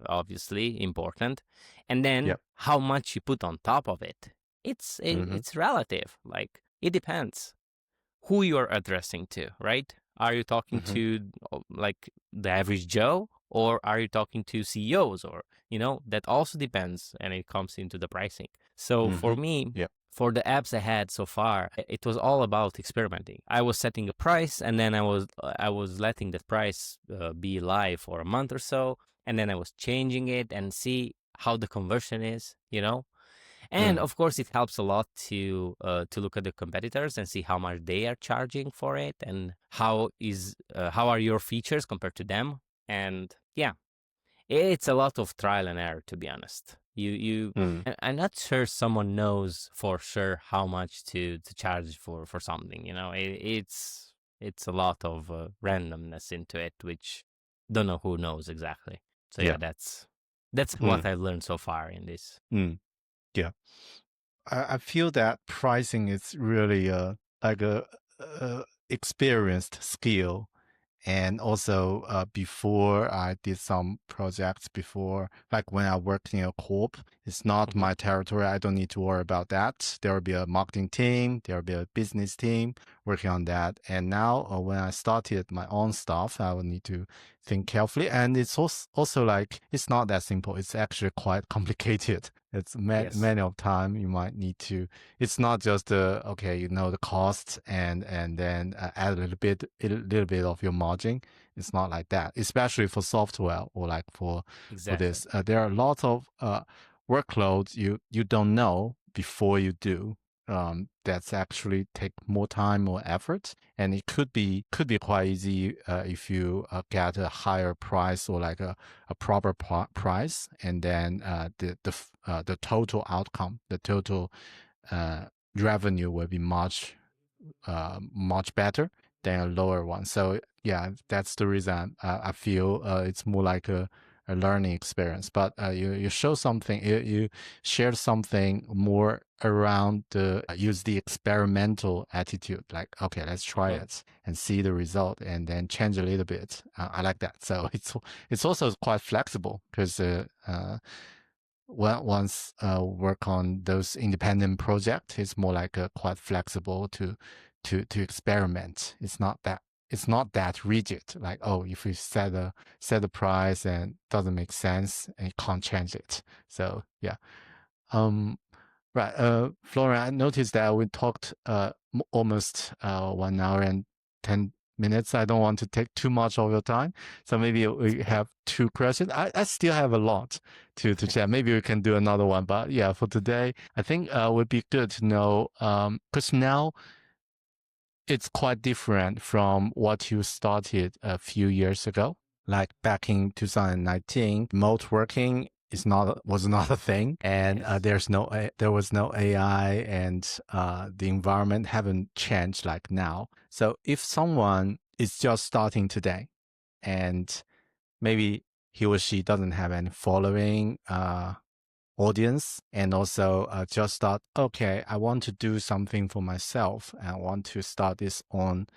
obviously important. And then Yep. how much you put on top of it. Mm-hmm. It's relative. Like it depends who you're addressing to, right? Are you talking Mm-hmm. to like the average Joe, or are you talking to CEOs, or that also depends, and it comes into the pricing. So for Mm-hmm. me, Yep. for the apps I had so far, it was all about experimenting. I was setting a price, and then I was letting that price be live for a month or so, and then I was changing it and see how the conversion is. And Mm. of course, it helps a lot to look at the competitors and see how much they are charging for it, and how are your features compared to them. And yeah, it's a lot of trial and error, to be honest. Mm. I'm not sure someone knows for sure how much to charge for something. It's a lot of randomness into it, which don't know who knows exactly. So yeah, Yeah. that's what Mm. I've learned so far in this. Mm. Yeah. I feel that pricing is really like a experienced skill. And also, before I did some projects before, like when I worked in a corp, it's not Hmm. my territory. I don't need to worry about that. There will be a marketing team, there will be a business team working on that. And now, when I started my own stuff, I will need to think carefully. And it's also like, it's not that simple. It's actually quite complicated. It's Yes. many of time you might need to. It's not just the okay, you know the cost and then add a little bit of your margin. It's not like that, especially for software or like for Exactly. this. There are lots of workloads you don't know before you do. That's actually take more time or effort, and it could be quite easy if you get a higher price or like a proper price, and then the total outcome, the total uh, revenue will be much better than a lower one. So yeah, that's the reason I feel it's more like a learning experience. But you show something, you share something more around the use the experimental attitude. Like okay, let's try Hmm. it and see the result, and then change a little bit. I like that. So it's also quite flexible because once work on those independent projects, it's more like quite flexible to experiment. It's not that rigid. Like oh, if you set a price and doesn't make sense, and you can't change it. So yeah. Um, right. Florian, I noticed that we talked almost 1 hour and 10 minutes. I don't want to take too much of your time, so maybe It's we okay. have two questions. I still have a lot to chat. Maybe we can do another one, but yeah, for today, I think would be good to know because now it's quite different from what you started a few years ago. Like back in 2019, remote working is not was not a thing, and Yes. there was no AI, and the environment haven't changed like now. So if someone is just starting today, and maybe he or she doesn't have any following, audience, and also just thought, okay, I want to do something for myself and I want to start this on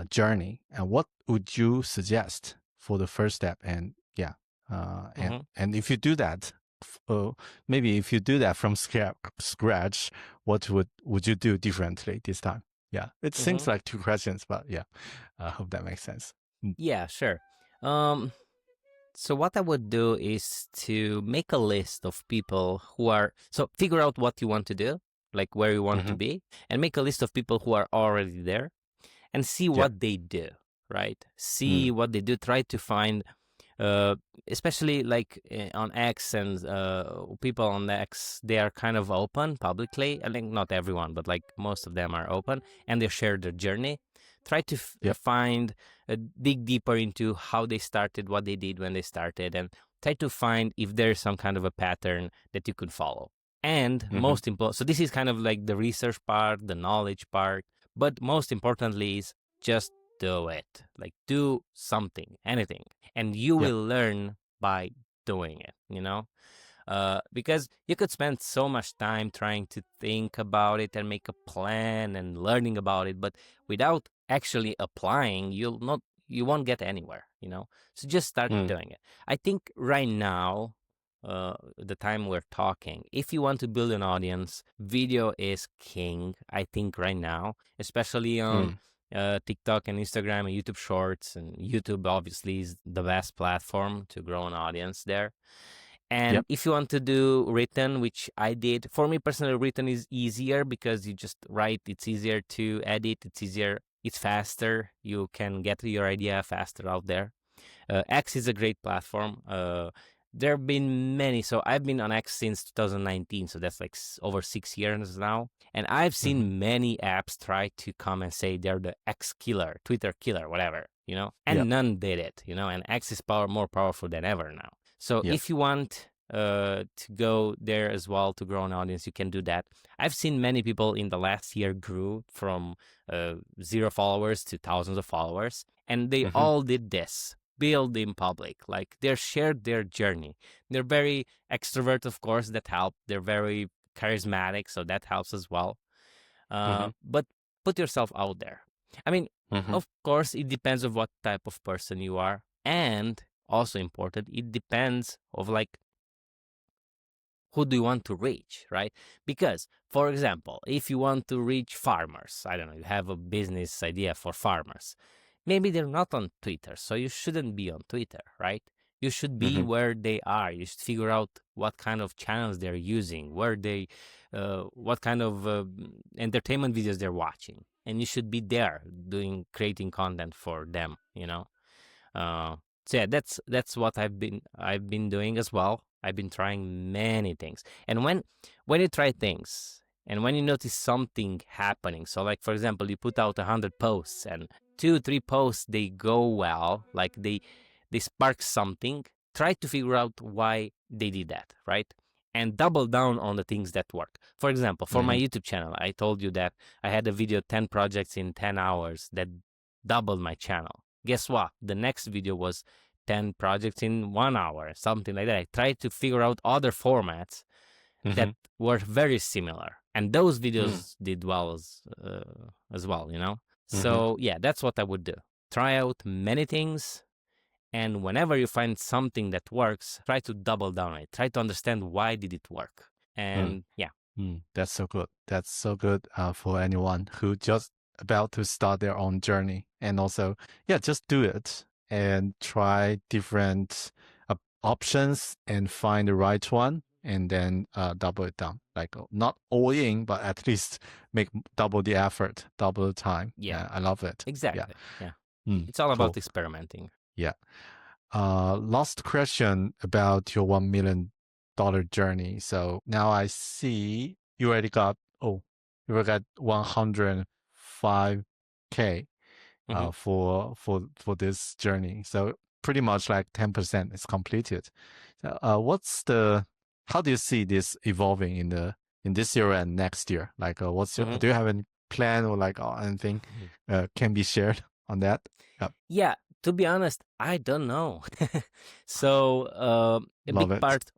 journey. And what would you suggest for the first step? And yeah, Hmm. and if you do that, uh, maybe if you do that from scratch, what would you do differently this time? Yeah, it seems Hmm. like two questions, but yeah, I hope that makes sense. Mm. Yeah, sure. Um, so what I would do is to make a list of people who are so figure out what you want to do, like where you want to Mm-hmm. be, and make a list of people who are already there and see Yeah. what they do, right? See Mm. what they do. Try to find uh, especially like on X and people on X, they are kind of open publicly. I think not everyone, but like most of them are open and they share their journey. Try to Yep. find, dig deeper into how they started, what they did when they started, and try to find if there's some kind of a pattern that you could follow. And Mm-hmm. most important, so this is kind of like the research part, the knowledge part, but most importantly is just do it. Like do something, anything, and you Yep. will learn by doing it, you know? Because you could spend so much time trying to think about it and make a plan and learning about it, but without actually applying, you won't get anywhere, you know? So just start Mm. doing it. I think right now, the time we're talking, if you want to build an audience, video is king, I think right now, especially on Mm. TikTok and Instagram and YouTube Shorts, and YouTube obviously is the best platform to grow an audience there. And Yep. if you want to do written, which I did, for me personally, written is easier because you just write. It's easier to edit. It's easier. It's faster. You can get your idea faster out there. X is a great platform. There have been many. So I've been on X since 2019. So that's like over 6 years now. And I've Mm-hmm. seen many apps try to come and say they're the X killer, Twitter killer, whatever, Yep. and none did it, and X is more powerful than ever now. So Yep. if you want to go there as well to grow an audience, you can do that. I've seen many people in the last year grew from 0 followers to thousands of followers, and they Mm-hmm. all did this build in public, like they shared their journey. They're very extrovert, of course, that helped. They're very charismatic, so that helps as well. Mm-hmm. But put yourself out there. I mean, Mm-hmm. of course, it depends of what type of person you are, and also important, it depends of like who do you want to reach, right? Because, for example, if you want to reach farmers, I don't know, you have a business idea for farmers, maybe they're not on Twitter, so you shouldn't be on Twitter, right? You should be Mm-hmm. where they are. You should figure out what kind of channels they're using, what kind of entertainment videos they're watching, and you should be there creating content for them. Uh, so yeah, that's what I've been doing as well. I've been trying many things, and when you try things and when you notice something happening, so like for example, you put out 100 posts and 2 3 posts they go well, like they spark something. Try to figure out why they did that, right? And double down on the things that work. For example, for my Mm-hmm. YouTube channel, I told you that I had a video 10 projects in 10 hours that doubled my channel. Guess what? The next video was 10 projects in 1 hour, something like that. I tried to figure out other formats that Mm-hmm. were very similar, and those Mm-hmm. videos did well as well. Mm-hmm. So yeah, that's what I would do. Try out many things, and whenever you find something that works, try to double down on it. Try to understand why did it work, and yeah. That's so good. That's so good for anyone who just about to start their own journey. And also, yeah, just do it and try different options and find the right one and then double it down. Like not all in, but at least make double the effort, double the time. Yeah, Yeah, I love it. Yeah. exactly. Yeah, it's all about Cool. experimenting. Yeah. Last question about your $1 million journey. So now I see you already got you already got 105K Hmm. for this journey. So pretty much like 10% is completed. So how do you see this evolving in this year and next year? Like Hmm. do you have any plan or like anything can be shared on that? Yep. Yeah, to be honest, I don't know. So a Love big it. part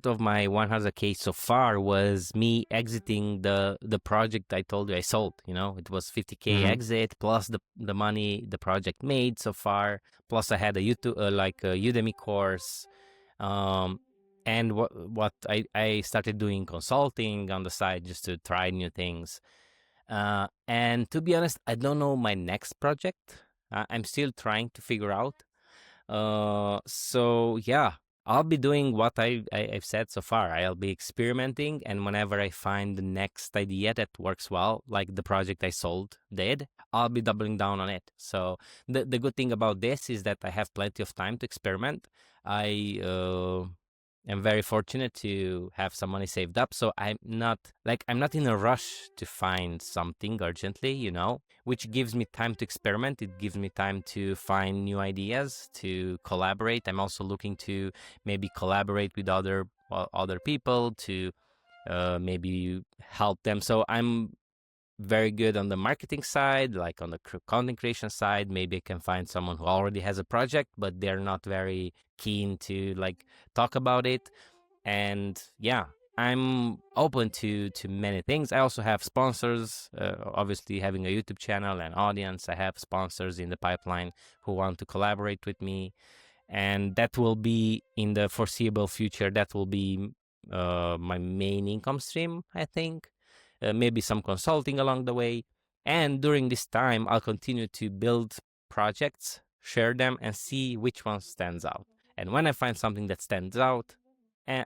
of my 100K so far was me exiting the project I told you I sold. It was 50K Mm-hmm. exit plus the money the project made so far. Plus I had a YouTube like a Udemy course, um, and what I started doing consulting on the side just to try new things. And to be honest, I don't know my next project. I'm still trying to figure out. So yeah, I'll be doing what I've said so far. I'll be experimenting, and whenever I find the next idea that works well, like the project I sold did, I'll be doubling down on it. So the good thing about this is that I have plenty of time to experiment. I am very fortunate to have some money saved up, so I'm not in a rush to find something urgently, which gives me time to experiment. It gives me time to find new ideas, to collaborate. I'm also looking to maybe collaborate with other people to maybe help them. So I'm very good on the marketing side, like on the content creation side. Maybe I can find someone who already has a project, but they're not very keen to like talk about it. And yeah, I'm open to many things. I also have sponsors. Obviously, having a YouTube channel and audience, I have sponsors in the pipeline who want to collaborate with me, and that will be in the foreseeable future. That will be my main income stream, I think. Maybe some consulting along the way. And during this time, I'll continue to build projects, share them, and see which one stands out. And when I find something that stands out,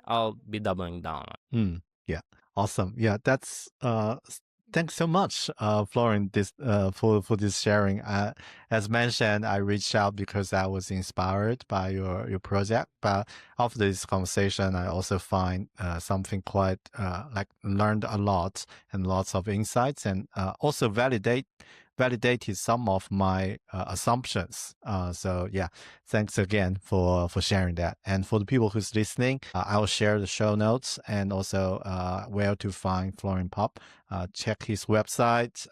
I'll be doubling down on. Yeah. Awesome. Yeah, that's thanks so much, Florin, this for this sharing. As mentioned, I reached out because I was inspired by your project. But after this conversation, I also find something quite like learned a lot and lots of insights, and also validated some of my assumptions. So yeah, thanks again for sharing that. And for the people who's listening, I will share the show notes and also where to find Florin Pop. Check his website.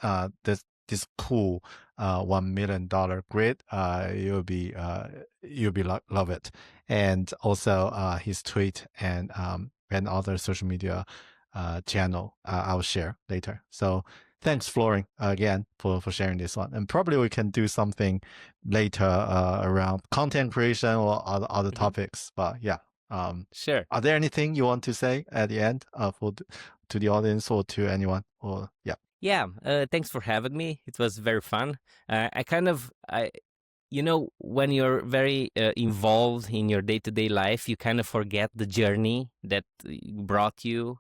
This cool $1 million grid. Love it. And also his tweet and other social media channel. I'll share later. So thanks, Florin, again for sharing this one. And probably we can do something later around content creation or other Mhm. topics. But yeah, Sure. are there anything you want to say at the end to the audience or to anyone? Or yeah. Yeah. Thanks for having me. It was very fun. I kind of when you're very involved in your day-to-day life, you kind of forget the journey that brought you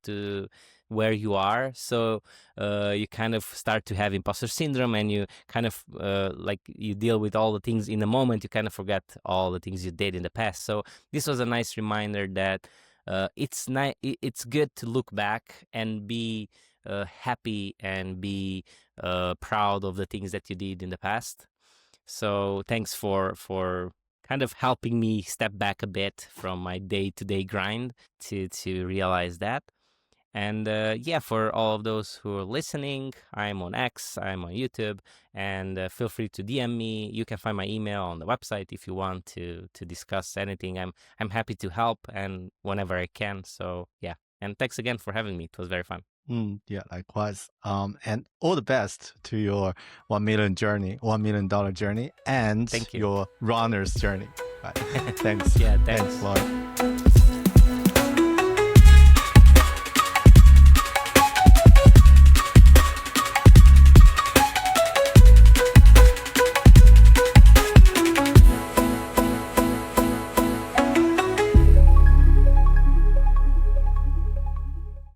to where you are. So you kind of start to have imposter syndrome, and you kind of like you deal with all the things in the moment. You kind of forget all the things you did in the past. So this was a nice reminder that it's good to look back and be happy and be proud of the things that you did in the past. So thanks for kind of helping me step back a bit from my day-to-day grind to realize that. And yeah, for all of those who are listening, I'm on X, I'm on YouTube, and feel free to DM me. You can find my email on the website if you want to discuss anything. I'm happy to help and whenever I can. So yeah, and thanks again for having me. It was very fun. Yeah, likewise. And all the best to your $1 million journey, and Thank you. your runner's journey. Right. Thanks. Yeah, Thanks, thanks. Florin.